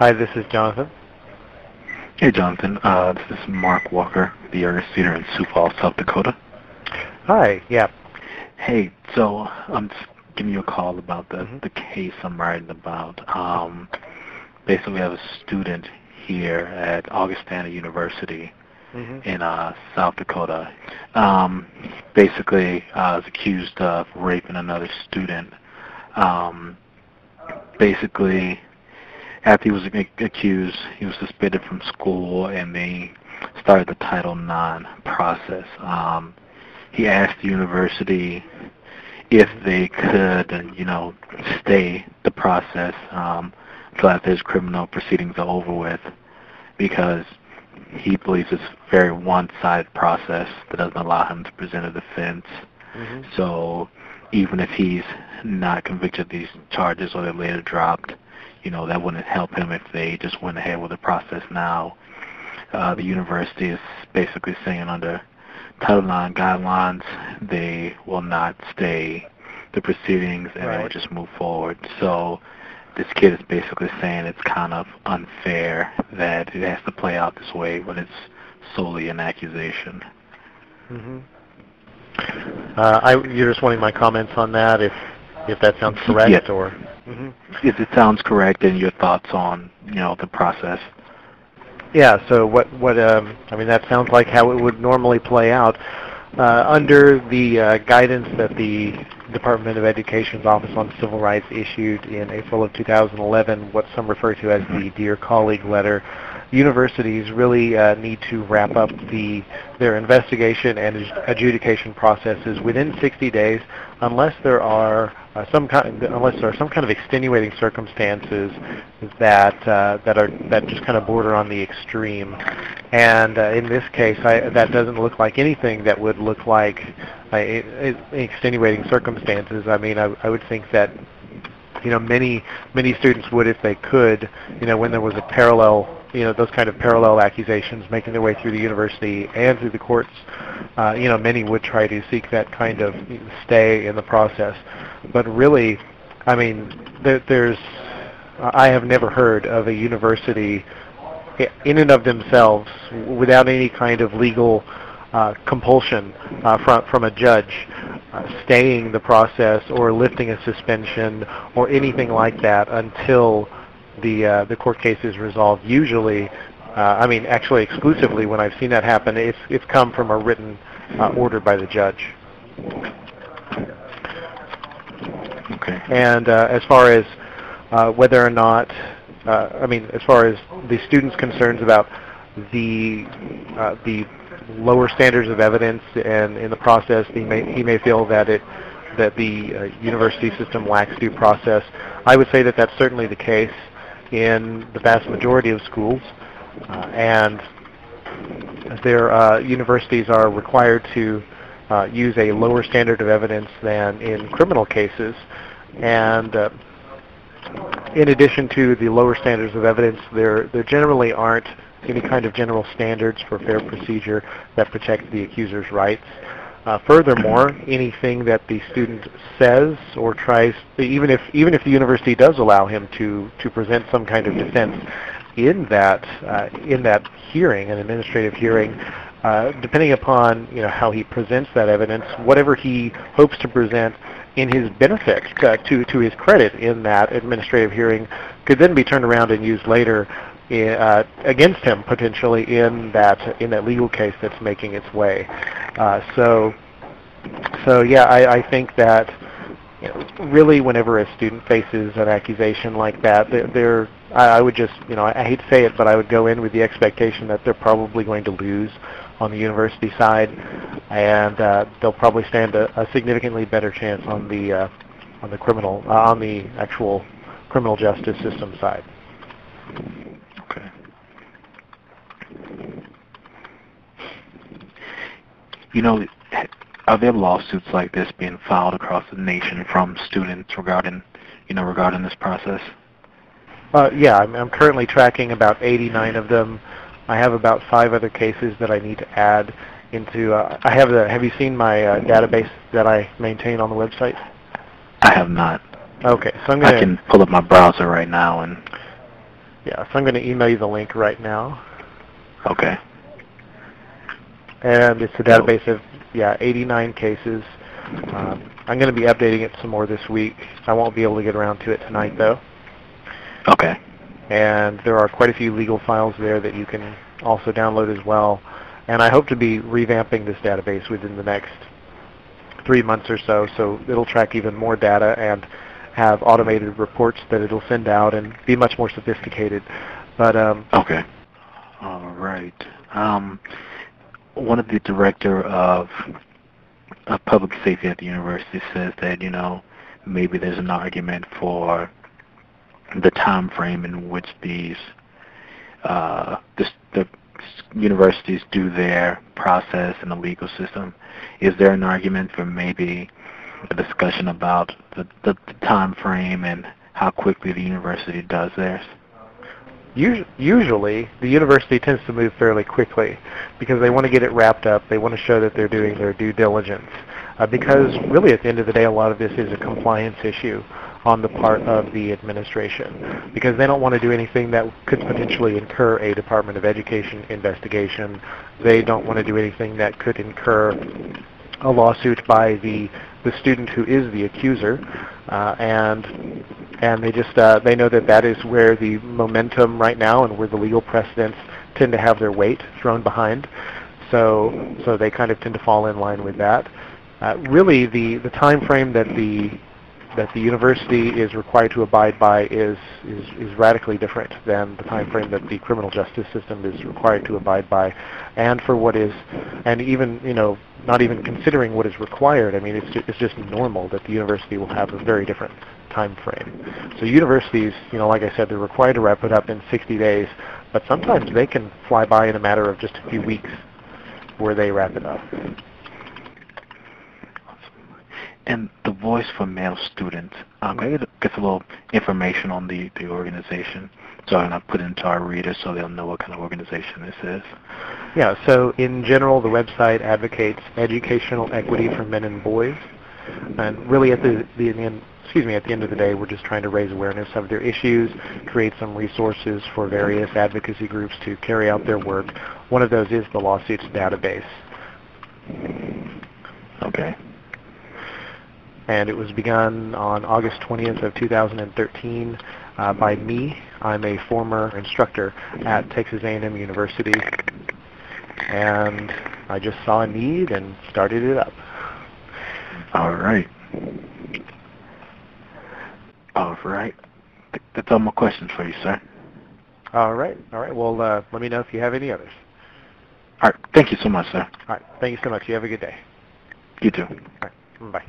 Hi, this is Jonathan. Hey, Jonathan. This is Mark Walker, the youngest student in Sioux Falls, South Dakota. Hi, yeah. Hey, so I'm just giving you a call about hmm the case I'm writing about. Basically, we have a student here at Augustanna University hmm in South Dakota. Basically, is accused of raping another student. Um, basically, after he was accused, he was suspended from school, and they started the Title IX process. He asked the university if they could, stay the process until after his criminal proceedings are over with, because he believes it's a very one-sided process that doesn't allow him to present a defense. hmm So even if he's not convicted of these charges or they're later dropped, that wouldn't help him if they just went ahead with the process now. The university is basically saying under Title IX guidelines, they will not stay the proceedings and they will Right. just move forward. So this kid is basically saying it's kind of unfair that it has to play out this way when it's solely an accusation. hmm you're just wanting my comments on that, if that sounds Yeah, correct, or? hmm if it sounds correct, and your thoughts on, the process. Yeah. So I mean, that sounds like how it would normally play out under the guidance that the Department of Education's Office on Civil Rights issued in April of 2011, what some refer to as the Dear Colleague letter. Universities really need to wrap up their investigation and adjudication processes within 60 days, unless there are some kind of extenuating circumstances that just kind of border on the extreme. And in this case, that doesn't look like anything that would look like extenuating circumstances. I mean, I would think that many students would, if they could, when there was a parallel, those kind of parallel accusations making their way through the university and through the courts, many would try to seek that kind of stay in the process. But really, I mean, I have never heard of a university in and of themselves, without any kind of legal compulsion from a judge, staying the process or lifting a suspension or anything like that until the court case is resolved. Usually, I mean, actually exclusively when I've seen that happen, it's come from a written order by the judge. Okay. And as far as whether or not, I mean, as far as the student's concerns about the lower standards of evidence, and in the process, he may feel that the university system lacks due process. I would say that that's certainly the case in the vast majority of schools, and their universities are required to use a lower standard of evidence than in criminal cases. And in addition to the lower standards of evidence, there generally aren't any kind of general standards for fair procedure that protect the accuser's rights. Furthermore, anything that the student says or tries, even if the university does allow him to present some kind of defense in that hearing, an administrative hearing, depending upon how he presents that evidence, whatever he hopes to present in his benefit, to his credit in that administrative hearing, could then be turned around and used later against him potentially in that legal case that's making its way. So yeah, I think that really whenever a student faces an accusation like that, I would just, I hate to say it, but I would go in with the expectation that they're probably going to lose on the university side, and they'll probably stand a significantly better chance on the actual criminal justice system side. Okay. Are there lawsuits like this being filed across the nation from students regarding this process? Yeah, I'm currently tracking about 89 of them. I have about 5 other cases that I need to add into. Have you seen my database that I maintain on the website? I have not. Okay, so I can pull up my browser right now and. Yeah, so I'm going to email you the link right now. Okay. And it's a So, database of, 89 cases. I'm going to be updating it some more this week. I won't be able to get around to it tonight, though. okay. And there are quite a few legal files there that you can also download as well. And I hope to be revamping this database within the next 3 months or so, so it'll track even more data and have automated reports that it'll send out and be much more sophisticated. But Okay. All right. One of the director of public safety at the university says that, maybe there's an argument for the time frame in which the universities do their process in the legal system. Is there an argument for maybe a discussion about the time frame and how quickly the university does theirs? usually, the university tends to move fairly quickly because they want to get it wrapped up. They want to show that they're doing their due diligence. Because really, at the end of the day, a lot of this is a compliance issue on the part of the administration, because they don't want to do anything that could potentially incur a Department of Education investigation. They don't want to do anything that could incur a lawsuit by the student who is the accuser, and they know that is where the momentum right now and where the legal precedents tend to have their weight thrown behind. So they kind of tend to fall in line with that. Really, the time frame that the university is required to abide by is radically different than the time frame that the criminal justice system is required to abide by, and even not even considering what is required. I mean, it's just normal that the university will have a very different time frame. So universities, like I said, they're required to wrap it up in 60 days, but sometimes they can fly by in a matter of just a few weeks where they wrap it up. And the Voice for Male Students, can I get a little information on the organization so I can put it into our readers so they'll know what kind of organization this is? Yeah, so in general, the website advocates educational equity for men and boys. And really at the end of the day, we're just trying to raise awareness of their issues, create some resources for various advocacy groups to carry out their work. One of those is the lawsuits database. Okay. And it was begun on August 20th of 2013 by me. I'm a former instructor at Texas A&M University, and I just saw a need and started it up. All right. All right. That's all my questions for you, sir. All right. Well, let me know if you have any others. All right. Thank you so much, sir. All right. Thank you so much. You have a good day. You too. All right. Bye.